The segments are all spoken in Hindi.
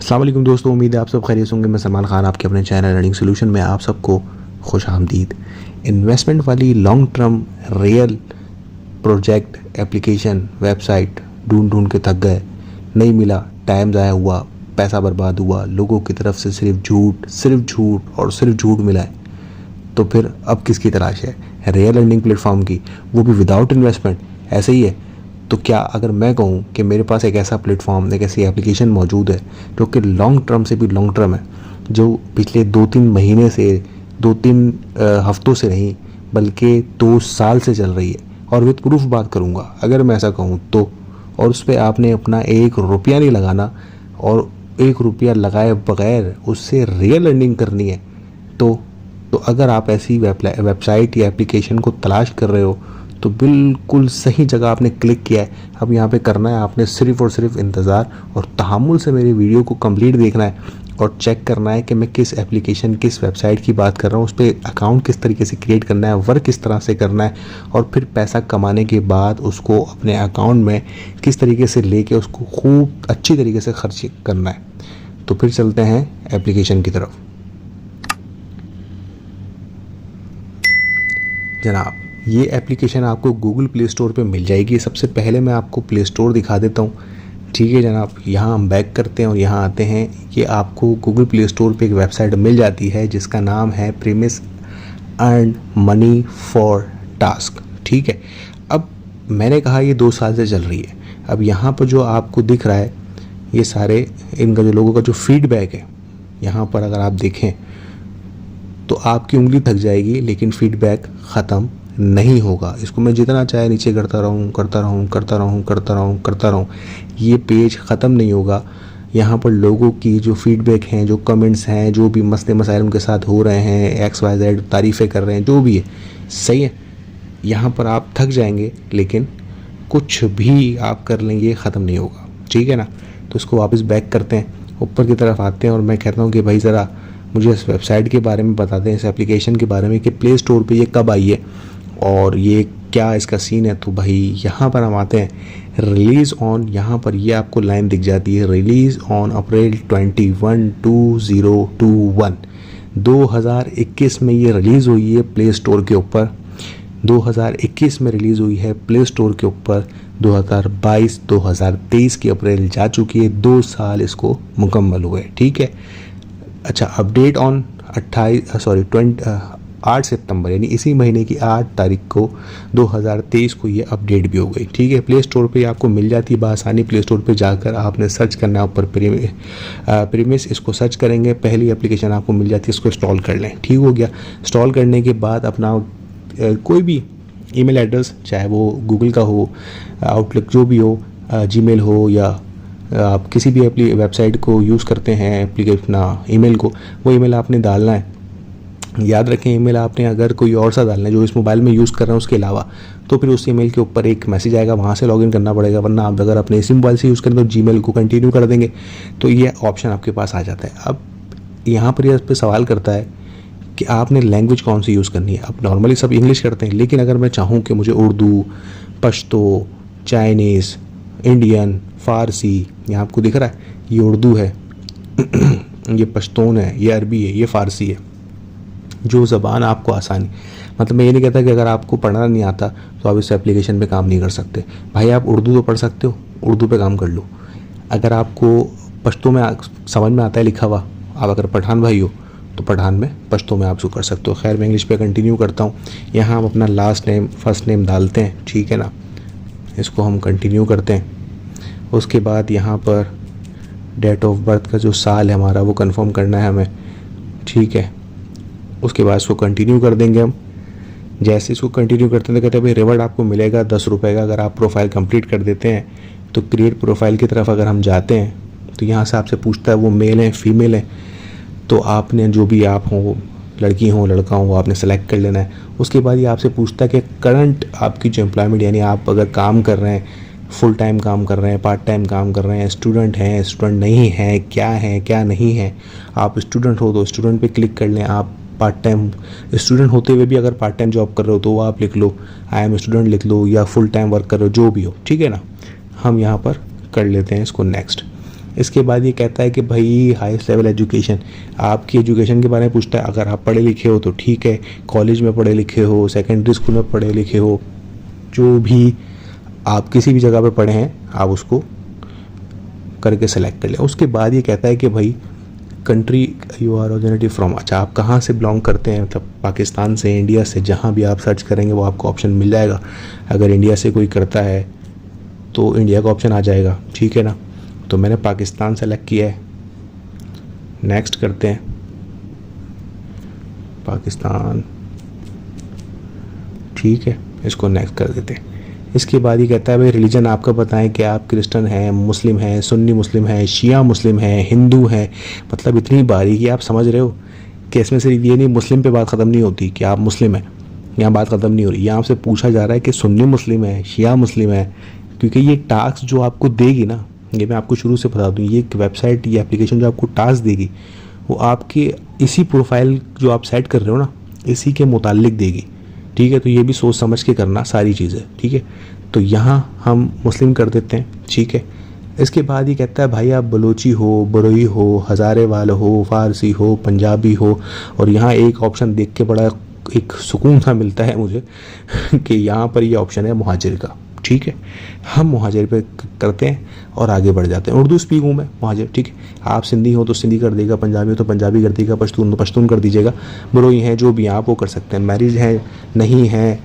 अस्सलाम वालेकुम दोस्तों, उम्मीद है आप सब खैरियत होंगे। मैं सलमान खान आपके अपने चैनल अर्निंग सोल्यूशन में आप सबको खुश आमदीद। इन्वेस्टमेंट वाली long term real project application website ढूंढ ढूंढ के थक गए, नहीं मिला, टाइम ज़ाया हुआ, पैसा बर्बाद हुआ, लोगों की तरफ से सिर्फ झूठ और सिर्फ झूठ मिला है। तो फिर अब किसकी तलाश है? रियल अर्निंग प्लेटफॉर्म की, वो भी विदाउट इन्वेस्टमेंट। ऐसे ही है तो क्या अगर मैं कहूँ कि मेरे पास एक ऐसा प्लेटफॉर्म, एक ऐसी एप्लीकेशन मौजूद है जो कि लॉन्ग टर्म से भी लॉन्ग टर्म है, जो पिछले 2-3 महीने से, 2-3 हफ्तों से नहीं बल्कि 2 साल से चल रही है, और विद प्रूफ बात करूँगा अगर मैं ऐसा कहूँ तो। और उस पर आपने अपना 1 रुपया नहीं लगाना, और 1 रुपया लगाए बगैर उससे रियल अर्निंग करनी है। तो अगर आप ऐसी वेबसाइट या एप्लीकेशन को तलाश कर रहे हो तो बिल्कुल सही जगह आपने क्लिक किया है। अब यहाँ पे करना है आपने सिर्फ़ और सिर्फ इंतज़ार और तहम्मुल से मेरी वीडियो को कंप्लीट देखना है और चेक करना है कि मैं किस एप्लीकेशन, किस वेबसाइट की बात कर रहा हूँ, उस पर अकाउंट किस तरीके से क्रिएट करना है, वर्क किस तरह से करना है, और फिर पैसा कमाने के बाद उसको अपने अकाउंट में किस तरीके से लेके उसको खूब अच्छी तरीके से खर्च करना है। तो फिर चलते हैं एप्लीकेशन की तरफ। जनाब, ये एप्लीकेशन आपको गूगल प्ले स्टोर पे मिल जाएगी। सबसे पहले मैं आपको प्ले स्टोर दिखा देता हूँ। ठीक है जनाब, यहाँ हम बैक करते हैं और यहाँ आते हैं। ये आपको गूगल प्ले स्टोर पे एक वेबसाइट मिल जाती है जिसका नाम है premise earn money for task. ठीक है, अब मैंने कहा ये 2 साल से चल रही है। अब यहाँ पर जो आपको दिख रहा है ये सारे इनका जो लोगों का जो फीडबैक है, यहाँ पर अगर आप देखें तो आपकी उंगली थक जाएगी, लेकिन फीडबैक ख़त्म नहीं होगा। इसको मैं जितना चाहे नीचे करता रहूँ, ये पेज ख़त्म नहीं होगा। यहाँ पर लोगों की जो फीडबैक हैं, जो कमेंट्स हैं, जो भी मसले मसाइल उनके साथ हो रहे हैं, XYZ तारीफ़ें कर रहे हैं, जो भी है सही है। यहाँ पर आप थक जाएंगे, लेकिन कुछ भी आप कर लेंगे ख़त्म नहीं होगा। ठीक है ना? तो इसको वापस बैक करते हैं, ऊपर की तरफ आते हैं और मैं कहता हूँ कि भाई ज़रा मुझे इस वेबसाइट के बारे में बता दें, इस एप्लीकेशन के बारे में कि प्ले स्टोर पे ये कब आई है और ये क्या इसका सीन है। तो भाई यहाँ पर हम आते हैं, रिलीज़ ऑन, यहाँ पर ये आपको लाइन दिख जाती है, रिलीज़ ऑन अप्रैल 21, 2021। 2021 में ये रिलीज़ हुई है प्ले स्टोर के ऊपर। 2021 में रिलीज़ हुई है प्ले स्टोर के ऊपर। 2023 की अप्रैल जा चुकी है, 2 साल इसको मुकम्मल हुए। ठीक है, अच्छा, अपडेट ऑन 8 सितंबर यानी इसी महीने की 8 तारीख को 2023 को ये अपडेट भी हो गई। ठीक है, प्ले स्टोर पे आपको मिल जाती है बआसानी। प्ले स्टोर पे जाकर आपने सर्च करना है ऊपर प्रीमिस, इसको सर्च करेंगे, पहली एप्लीकेशन आपको मिल जाती है, इसको इंस्टॉल कर लें। ठीक हो गया। इंस्टॉल करने के बाद अपना कोई भी ईमेल एड्रेस, चाहे वो गूगल का हो, आउटलुक जो भी हो, जीमेल हो, या आप किसी भी वेबसाइट को यूज़ करते हैं एप्लीकेशन ईमेल को, वो ईमेल आपने डालना है। याद रखें, ईमेल आपने अगर कोई और सा डालना है जो इस मोबाइल में यूज़ कर रहे हैं उसके अलावा, तो फिर उस ईमेल के ऊपर एक मैसेज आएगा, वहाँ से लॉगिन करना पड़ेगा। वरना आप अगर अपने इसी मोबाइल से यूज़ करें तो जीमेल को कंटिन्यू कर देंगे, तो ये ऑप्शन आपके पास आ जाता है। अब यहाँ पर यह सवाल करता है कि आपने लैंग्वेज कौन सी यूज़ करनी है। अब नॉर्मली सब इंग्लिश करते हैं, लेकिन अगर मैं चाहूँ कि मुझे उर्दू, पश्तो, चाइनीज़, इंडियन, फ़ारसी, यहाँ आपको दिख रहा है ये उर्दू है, ये पश्तून है, ये अरबी है, ये फ़ारसी है, जो ज़बान आपको आसानी, मतलब मैं ये नहीं कहता कि अगर आपको पढ़ना नहीं आता तो आप इस एप्लीकेशन पे काम नहीं कर सकते। भाई आप उर्दू तो पढ़ सकते हो, उर्दू पे काम कर लो। अगर आपको पश्तो में समझ में आता है लिखा हुआ, आप अगर पठान भाई हो तो पठान में, पश्तो में आप उसको कर सकते हो। खैर, मैं इंग्लिश पे कंटिन्यू करता हूँ। यहाँ हम अपना लास्ट नेम, फर्स्ट नेम डालते हैं। ठीक है ना, इसको हम कंटिन्यू करते हैं। उसके बाद यहाँ पर डेट ऑफ बर्थ का जो साल है हमारा वो कंफर्म करना है हमें। ठीक है, उसके बाद इसको कंटिन्यू कर देंगे हम। जैसे इसको कंटिन्यू करते हैं तो कहते हैं भाई रिवॉर्ड आपको मिलेगा 10 रुपये का अगर आप प्रोफाइल कंप्लीट कर देते हैं। तो क्रिएट प्रोफाइल की तरफ अगर हम जाते हैं तो यहाँ से आपसे पूछता है वो मेल है फीमेल है, तो आपने जो भी आप हो, लड़की हो लड़का हो, आपने सेलेक्ट कर लेना है। उसके बाद ये आपसे पूछता है कि करंट आपकी जो एम्प्लॉयमेंट, यानी आप अगर काम कर रहे हैं, फुल टाइम काम कर रहे हैं, पार्ट टाइम काम कर रहे हैं, स्टूडेंट हैं, स्टूडेंट नहीं हैं, क्या नहीं है। आप स्टूडेंट हो तो स्टूडेंट पे क्लिक कर लें। आप पार्ट टाइम स्टूडेंट होते हुए भी अगर पार्ट टाइम जॉब कर रहे हो तो वो आप लिख लो, आई एम स्टूडेंट लिख लो, या फुल टाइम वर्क कर रहे हो, जो भी हो। ठीक है ना, हम यहाँ पर कर लेते हैं इसको नेक्स्ट। इसके बाद ये कहता है कि भाई हाईएस्ट लेवल एजुकेशन, आपकी एजुकेशन के बारे में पूछता है। अगर आप पढ़े लिखे हो तो ठीक है, कॉलेज में पढ़े लिखे हो, सेकेंडरी स्कूल में पढ़े लिखे हो, जो भी आप किसी भी जगह पे पढ़े हैं आप उसको करके सेलेक्ट कर लें। उसके बाद ये कहता है कि भाई कंट्री यू आर ओरिजिनेटिव फ्रॉम, अच्छा आप कहाँ से बिलोंग करते हैं, मतलब पाकिस्तान से, इंडिया से, जहाँ भी आप सर्च करेंगे वो आपको ऑप्शन मिल जाएगा। अगर इंडिया से कोई करता है तो इंडिया का ऑप्शन आ जाएगा, ठीक है ना। तो मैंने पाकिस्तान सेलेक्ट किया है, नेक्स्ट करते हैं, पाकिस्तान, ठीक है, इसको नेक्स्ट कर देते हैं। इसके बाद ये कहता है भाई रिलीजन आपका बताएं कि आप क्रिश्चियन हैं, मुस्लिम हैं, सुन्नी मुस्लिम हैं, शिया मुस्लिम हैं, हिंदू हैं। मतलब इतनी बारीकी आप समझ रहे हो कि इसमें सिर्फ ये नहीं, मुस्लिम पे बात ख़त्म नहीं होती कि आप मुस्लिम हैं, यहाँ बात ख़त्म नहीं हो रही। यहाँ से पूछा जा रहा है कि सुन्नी मुस्लिम है, शिया मुस्लिम है, क्योंकि ये टास्क जो आपको देगी ना, ये मैं आपको शुरू से बता दूँ, ये वेबसाइट, ये एप्लीकेशन जो आपको टास्क देगी वो आपके इसी प्रोफाइल जो आप सेट कर रहे हो ना, इसी के मुतालिक देगी, ठीक है। तो ये भी सोच समझ के करना सारी चीज़ें, ठीक है। तो यहाँ हम मुस्लिम कर देते हैं, ठीक है। इसके बाद ये कहता है भाई आप बलोची हो, बरोई हो, हज़ारेवाल हो, फ़ारसी हो, पंजाबी हो, और यहाँ एक ऑप्शन देख के बड़ा एक सुकून सा मिलता है मुझे कि यहाँ पर ये ऑप्शन है मुहाजिर का, ठीक है। हम मुहाजिर पे करते हैं और आगे बढ़ जाते हैं। उर्दू स्पीक हूँ मैं, मुहाजिर, ठीक है। आप सिंधी हो तो सिंधी कर देगा, पंजाबी हो तो पंजाबी कर देगा, पश्तून तो पश्तून कर दीजिएगा, बरोई हैं, जो भी आप वो कर सकते हैं। मैरिज हैं, नहीं हैं,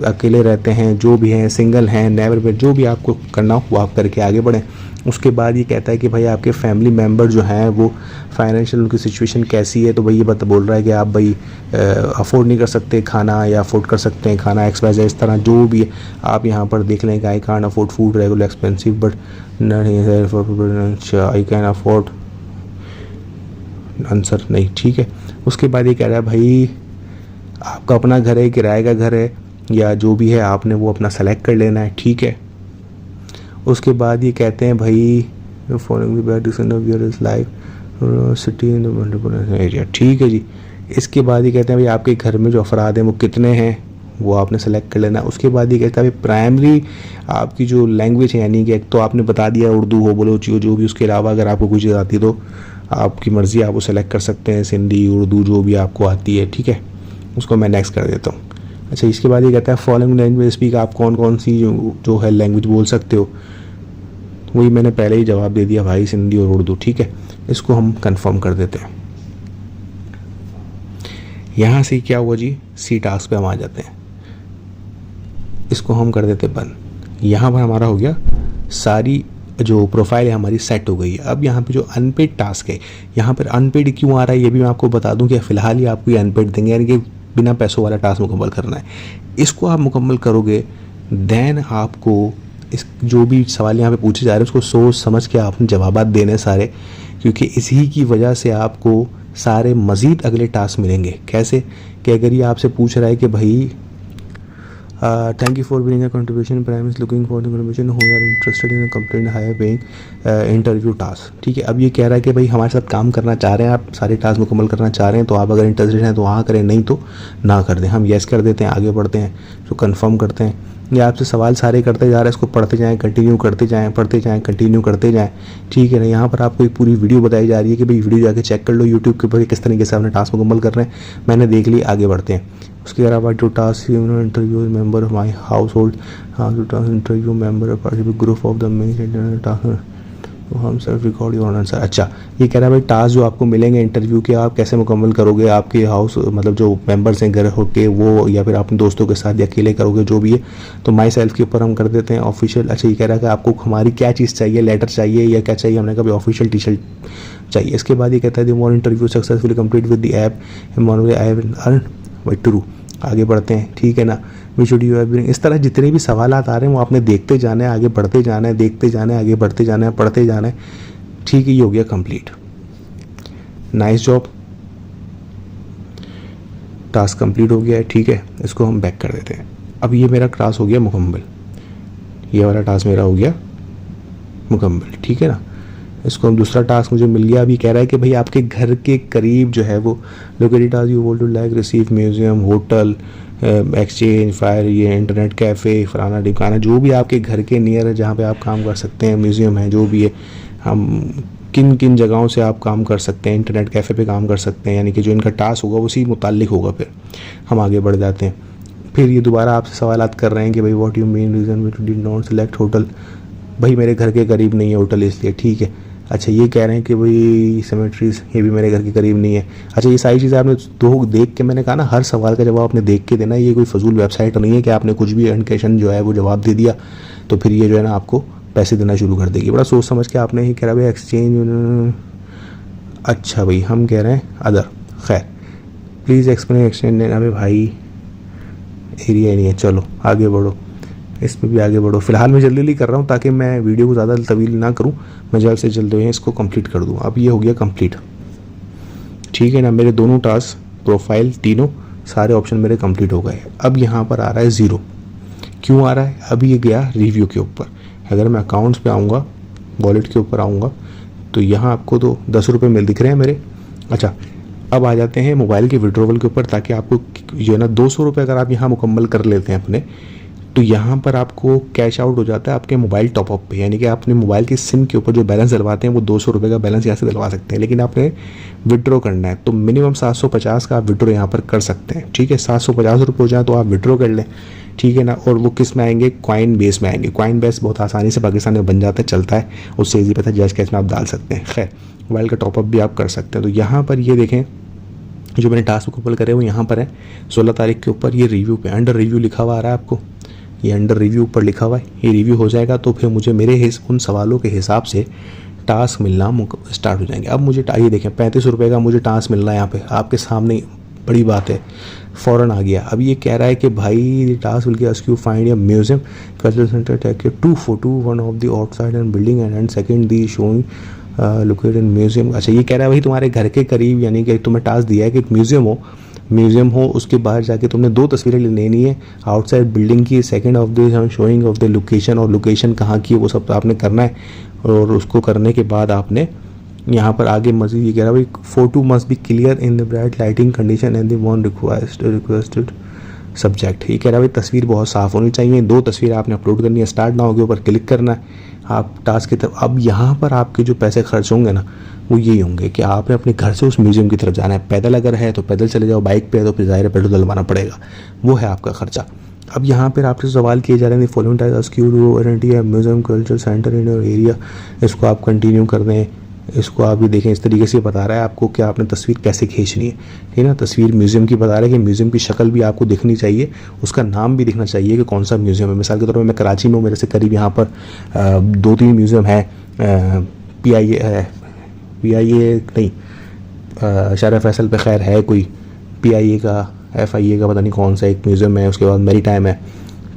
अकेले रहते हैं, जो भी हैं, सिंगल हैं, नेवर में, जो भी आपको करना हो वो आप करके आगे बढ़ें। उसके बाद ये कहता है कि भाई आपके फैमिली मेम्बर जो हैं वो फाइनेंशियल उनकी सिचुएशन कैसी है। तो भाई ये बोल रहा है कि आप भाई अफोर्ड नहीं कर सकते खाना, या अफोर्ड कर सकते हैं खाना XYZ, इस तरह जो भी है आप यहाँ पर देख लें कि I can afford food regular expensive but I can afford, answer नहीं, ठीक है। उसके बाद ये कह रहा है भाई आपका अपना घर है, किराए का घर है, या जो भी है आपने वो अपना सेलेक्ट कर लेना है, ठीक है। उसके बाद ये कहते हैं भाई सिटी इन एरिया, ठीक है जी। इसके बाद ये कहते हैं भाई आपके घर में जो अफराद हैं वो कितने हैं, वो आपने सेलेक्ट कर लेना है। उसके बाद ये कहता है भाई प्राइमरी आपकी जो लैंग्वेज है, यानी कि एक तो आपने बता दिया उर्दू हो, बलोची हो, जो भी, उसके अलावा अगर आपको कोई चीज़ आती है तो आपकी मर्ज़ी, आप वो सेलेक्ट कर सकते हैं, सिंधी, उर्दू, जो भी आपको आती है, ठीक है। उसको मैं नेक्स्ट कर देता हूँ। अच्छा, इसके बाद ये कहता है फॉलोइंग लैंग्वेज स्पीक, आप कौन कौन सी जो है लैंग्वेज बोल सकते हो। वही मैंने पहले ही जवाब दे दिया भाई, सिंधी और उर्दू, ठीक है। इसको हम कंफर्म कर देते हैं। यहाँ से क्या हुआ जी, सी टास्क पे हम आ जाते हैं, इसको हम कर देते बंद। यहाँ पर हमारा हो गया, सारी जो प्रोफाइल है हमारी सेट हो गई है। अब यहाँ पे जो अनपेड टास्क है, यहाँ पर अनपेड क्यों आ रहा है ये भी मैं आपको बता दूँ कि फ़िलहाल ही आपको ये अनपेड देंगे, यानी कि बिना पैसों वाला टास्क मुकम्मल करना है। इसको आप मुकम्मल करोगे देन आपको इस जो भी सवाल यहाँ पे पूछे जा रहे हैं उसको सोच समझ के आपने जवाबात देने सारे, क्योंकि इसी की वजह से आपको सारे मज़ीद अगले टास्क मिलेंगे। कैसे कि अगर ये आपसे पूछ रहा है कि भाई thank you for being a contribution, prime is looking for the contribution who are interested in complete higher paying interview task, ठीक है। अब ये कह रहा है कि भाई हमारे साथ काम करना चाह रहे हैं, आप सारे टास्क मुकम्मल करना चाह रहे हैं, तो आप अगर इंटरेस्टेड हैं तो हाँ करें, नहीं तो ना कर दें। हम येस कर देते हैं, आगे बढ़ते हैं, तो कंफर्म करते हैं। ये आपसे सवाल सारे करते जा रहे हैं, इसको पढ़ते जाएं, कंटिन्यू करते जाएं, पढ़ते जाएं, कंटिन्यू करते जाएं, ठीक है ना। यहाँ पर आपको एक पूरी वीडियो बताई जा रही है कि भाई वीडियो जाके चेक कर लो यूट्यूब के ऊपर किस तरीके से आपने टास्क मुकम्मल कर रहे हैं। मैंने देख ली, आगे बढ़ते हैं। उसके अलावा जो task interview member my house hold, interview member group of the main task, तो हम सेल्फ रिकॉर्ड योर आंसर। अच्छा, ये कह रहा है भाई टास्क जो आपको मिलेंगे इंटरव्यू के, आप कैसे मुकम्मल करोगे, आपके हाउस मतलब जो मेंबर्स हैं घर होके वो, या फिर अपने दोस्तों के साथ या अकेले करोगे, जो भी है। तो माई सेल्फ के ऊपर हम कर देते हैं ऑफिशियल। अच्छा, ये कह रहा है कि आपको हमारी क्या चीज़ चाहिए, लेटर चाहिए या क्या चाहिए, हमने कहा भाई ऑफिशियल टी-शर्ट चाहिए। इसके बाद ये कहता है the more interview successfully complete with the app I have earn by true. आगे बढ़ते हैं, ठीक है ना। वी शुड यू हैव, इस तरह जितने भी सवाल आ रहे हैं वो आपने देखते जाना है, आगे बढ़ते जाना है, देखते जाना है, आगे बढ़ते जाना है, पढ़ते जाना है, ठीक है। ये हो गया complete, nice job, task complete हो गया है, ठीक है। इसको हम बैक कर देते हैं। अब ये मेरा टास्क हो गया मुकम्मल, ये वाला टास्क मेरा हो गया मुकम्मल, ठीक है ना। इसको हम दूसरा टास्क मुझे मिल गया। अभी कह रहा है कि भाई आपके घर के करीब जो है वो located task you want to like receive museum, hotel, exchange, fire, ये इंटरनेट कैफ़े, फलाना ढिकाना, जो भी आपके घर के नियर है जहाँ पे आप काम कर सकते हैं, म्यूज़ियम है, जो भी है, हम किन किन जगहों से आप काम कर सकते हैं, इंटरनेट कैफ़े पे काम कर सकते हैं, यानी कि जो इनका टास्क होगा उसी मुतालिक होगा। फिर हम आगे बढ़ जाते हैं। फिर ये दोबारा आपसे सवालात कर रहे हैं कि भाई what you mean reason we did not select hotel. भाई मेरे घर के करीब नहीं है होटल, इसलिए ठीक है। अच्छा, ये कह रहे हैं कि भाई सेमेट्रीज, ये भी मेरे घर के करीब नहीं है। अच्छा, ये सारी चीज़ें आपने दो देख के, मैंने कहा ना हर सवाल का जवाब आपने देख के देना। ये कोई फजूल वेबसाइट नहीं है कि आपने कुछ भी एंड जो है वो जवाब दे दिया तो फिर ये जो है ना आपको पैसे देना शुरू कर देगी। बड़ा सोच समझ के आपने ही कह रहा भाई एक्सचेंज। अच्छा भाई, हम कह रहे हैं अदर। खैर, प्लीज़ एक्सप्लेन एक्सचेंज। अबे भाई एरिया ही नहीं है, चलो आगे बढ़ो, इसमें भी आगे बढ़ो। फिलहाल मैं जल्दी जल्दी कर रहा हूँ ताकि मैं वीडियो को ज़्यादा तवील ना करूँ, मैं जल्द से जल्द इसको कंप्लीट कर दूँ। अब ये हो गया कंप्लीट, ठीक है ना। मेरे दोनों टास्क, प्रोफाइल, तीनों सारे ऑप्शन मेरे कंप्लीट हो गए। अब यहाँ पर आ रहा है ज़ीरो। क्यों आ रहा है? अभी ये गया रिव्यू के ऊपर। अगर मैं अकाउंट्स पे आऊँगा, वॉलेट के ऊपर आऊँगा, तो यहाँ आपको तो 10 रुपये मिल दिख रहे हैं मेरे। अच्छा, अब आ जाते हैं मोबाइल के विड्रॉवल के ऊपर, ताकि आपको जो है ना 200 रुपये अगर आप यहाँ मुकम्मल कर लेते हैं अपने, तो यहाँ पर आपको कैश आउट हो जाता है आपके मोबाइल टॉपअप पे। यानी कि आपने मोबाइल की सिम के ऊपर जो बैलेंस डलवाते हैं वो 200 रुपये का बैलेंस यहाँ से डलवा सकते हैं। लेकिन आपने विड्रॉ करना है तो मिनिमम 750 का आप विड्रॉ यहाँ पर कर सकते हैं, ठीक है। 750 रुपये हो जाए तो आप विड्रॉ कर लें, ठीक है ना। और वो किस में आएंगे? कॉइन बेस में आएंगे। कॉइन बेस बहुत आसानी से पाकिस्तान में बन जाता है, चलता है, उससे ईजी पता है, जैज कैश में आप डाल सकते हैं। खैर, मोबाइल का टॉपअप भी आप कर सकते हैं। तो यहाँ पर ये देखें, जो मैंने टास्क मुकम्मल करे वो यहाँ पर है 16 तारीख के ऊपर। ये रिव्यू पे अंडर रिव्यू लिखा हुआ आ रहा है आपको, ये अंडर रिव्यू ऊपर लिखा हुआ है। ये रिव्यू हो जाएगा तो फिर मुझे मेरे उन सवालों के हिसाब से टास्क मिलना स्टार्ट हो जाएंगे। अब मुझे ये देखें 35 रुपये का मुझे टास्क मिल रहा है यहाँ पे आपके सामने, बड़ी बात है, फ़ौरन आ गया। अब ये कह रहा है कि भाई task will ask you find a museum cultural centre take 2 photo, one of the outside and building and second the showing located in museum. अच्छा, ये कह रहा है भाई तुम्हारे घर के करीब, यानी कि तुम्हें टास्क दिया है कि म्यूजियम हो, उसके बाहर जाके तुमने 2 तस्वीरें लेनी है, आउटसाइड बिल्डिंग की, second of the showing off the location, और लोकेशन कहाँ की है वो सब आपने करना है। और उसको करने के बाद आपने यहाँ पर आगे मज़ीद ये कह रहा है भाई photo must be clear in the bright lighting condition and the one requested subject. ये कह रहा है भाई तस्वीर बहुत साफ़ होनी चाहिए, 2 तस्वीरें आपने अपलोड करनी है। स्टार्ट नाउ के ऊपर क्लिक करना है आप टास्क की तरफ। अब यहाँ पर आपके जो पैसे खर्च होंगे ना वो यही होंगे कि आपने अपने घर से उस म्यूज़ियम की तरफ जाना है। पैदल अगर है तो पैदल चले जाओ, बाइक पे है तो फिर ज़ाहिर है पेट्रोल डलवाना पड़ेगा, वो है आपका खर्चा। अब यहाँ पर आपसे सवाल किए जा रहे हैं following types museum culture centre in your area, इसको आप कंटिन्यू कर दें। इसको आप भी देखें, इस तरीके से बता रहा है आपको कि आपने तस्वीर कैसे खींचनी है, ठीक है ना। तस्वीर म्यूज़ियम की बता रहा है कि म्यूज़ियम की शक्ल भी आपको दिखनी चाहिए, उसका नाम भी दिखना चाहिए कि कौन सा म्यूज़ियम है। मिसाल के तौर पर मैं कराची में हूँ, मेरे से करीब यहाँ पर 2-3 म्यूज़ियम है। PIA नहीं, शारा फैसल पे खैर है कोई, PIA का, FIA का पता नहीं कौन सा एक म्यूज़ियम है। उसके बाद मेरी टाइम है,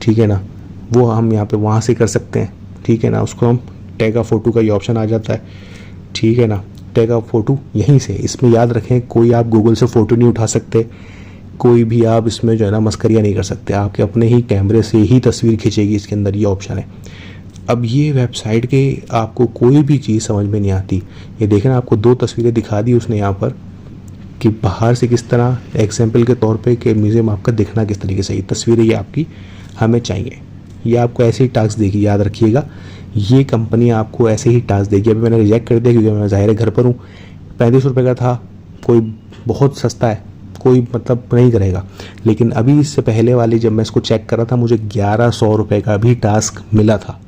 ठीक है ना, वो हम यहाँ पे वहाँ से कर सकते हैं, ठीक है ना। उसको हम टैग अ फ़ोटो का ये ऑप्शन आ जाता है, ठीक है ना। टैग अ फ़ोटो यहीं से, इसमें याद रखें कोई आप गूगल से फ़ोटो नहीं उठा सकते, कोई भी आप इसमें जो है ना मस्करिया नहीं कर सकते, आपके अपने ही कैमरे से ही तस्वीर खींचेगी। इसके अंदर ये ऑप्शन है। अब ये वेबसाइट के आपको कोई भी चीज़ समझ में नहीं आती। ये देखें ना, आपको 2 तस्वीरें दिखा दी उसने यहाँ पर कि बाहर से किस तरह, एग्जाम्पल के तौर पे कि म्यूज़ियम आपका दिखना किस तरीके से। ये तस्वीरें ये आपकी हमें चाहिए, ये आपको ऐसे ही टास्क देगी, याद रखिएगा। ये कंपनी आपको ऐसे ही टास्क देगी। अभी मैंने रिजेक्ट कर दिया क्योंकि मैं ज़ाहिर है घर पर हूँ। 35 रुपये का था, कोई बहुत सस्ता है, कोई मतलब नहीं करेगा। लेकिन अभी इससे पहले वाली जब मैं इसको चेक कर रहा था मुझे 1100 रुपये का भी टास्क मिला था,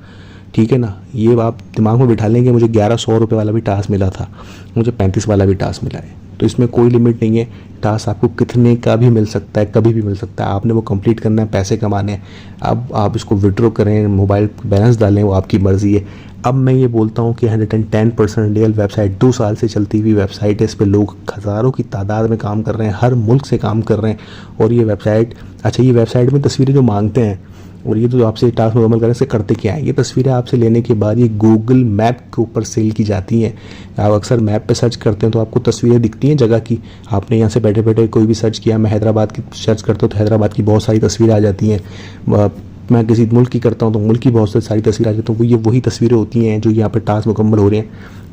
ठीक है ना। ये आप दिमाग में बिठा लेंगे, मुझे 1100 रुपये वाला भी टास्क मिला था, मुझे 35 वाला भी टास्क मिला है। तो इसमें कोई लिमिट नहीं है, टास्क आपको कितने का भी मिल सकता है, कभी भी मिल सकता है। आपने वो कंप्लीट करना है, पैसे कमाने हैं। अब आप इसको विड्रॉ करें, मोबाइल बैलेंस डालें, वो आपकी मर्ज़ी है। अब मैं ये बोलता हूँ कि 110% रियल वेबसाइट, 2 साल से चलती हुई वेबसाइट है। इस पर लोग हज़ारों की तादाद में काम कर रहे हैं, हर मुल्क से काम कर रहे हैं। और ये वेबसाइट, अच्छा, ये वेबसाइट में तस्वीरें जो मांगते हैं और ये जो आपसे टास्क मुकम्मल करने से करते क्या है, ये तस्वीरें आपसे लेने के बाद ये गूगल मैप के ऊपर सेल की जाती हैं। आप अक्सर मैप पे सर्च करते हैं तो आपको तस्वीरें दिखती हैं जगह की। आपने यहाँ से बैठे बैठे कोई भी सर्च किया, मैं हैदराबाद की सर्च करता हूँ तो हैदराबाद की बहुत सारी तस्वीरें आ जाती हैं। मैं किसी मुल्क की करता हूँ तो मुल्क की बहुत सारी तस्वीरें आ जाती हैं। तो ये वही तस्वीरें होती हैं जो यहाँ पर टास्क मुकम्मल हो रहे हैं,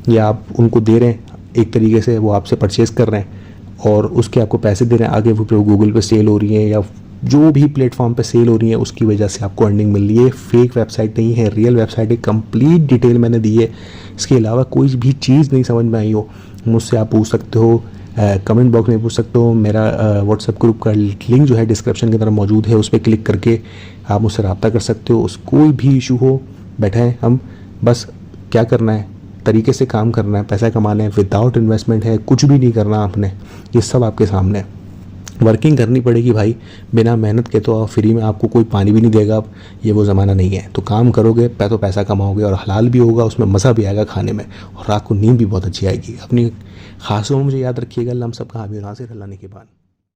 या आप उनको दे रहे हैं एक तरीके से, वो आपसे परचेज़ कर रहे हैं और उसके आपको पैसे दे रहे हैं। आगे वो गूगल पे सेल हो रही हैं या जो भी प्लेटफॉर्म पे सेल हो रही है उसकी वजह से आपको अर्निंग मिल रही है। फेक वेबसाइट नहीं है, रियल वेबसाइट है, कंप्लीट डिटेल मैंने दी है। इसके अलावा कोई भी चीज़ नहीं समझ में आई हो मुझसे आप पूछ सकते हो, कमेंट बॉक्स में पूछ सकते हो। मेरा व्हाट्सएप ग्रुप का लिंक जो है डिस्क्रिप्शन की तरफ मौजूद है, उस पर क्लिक करके आप मुझसे रब्ता कर सकते हो। कोई भी इशू हो, बैठे हैं हम, बस क्या करना है, तरीके से काम करना है, पैसा कमाना है, विदाउट इन्वेस्टमेंट है, कुछ भी नहीं करना आपने, ये सब आपके सामने है। वर्किंग करनी पड़ेगी भाई, बिना मेहनत के तो फ्री में आपको कोई पानी भी नहीं देगा। अब ये वो ज़माना नहीं है, तो काम करोगे तो पैसा कमाओगे और हलाल भी होगा, उसमें मज़ा भी आएगा खाने में, और रात को नींद भी बहुत अच्छी आएगी। अपनी खासों में मुझे याद रखिएगा, लम सब कहाँ भी हासिल लाने के बाद।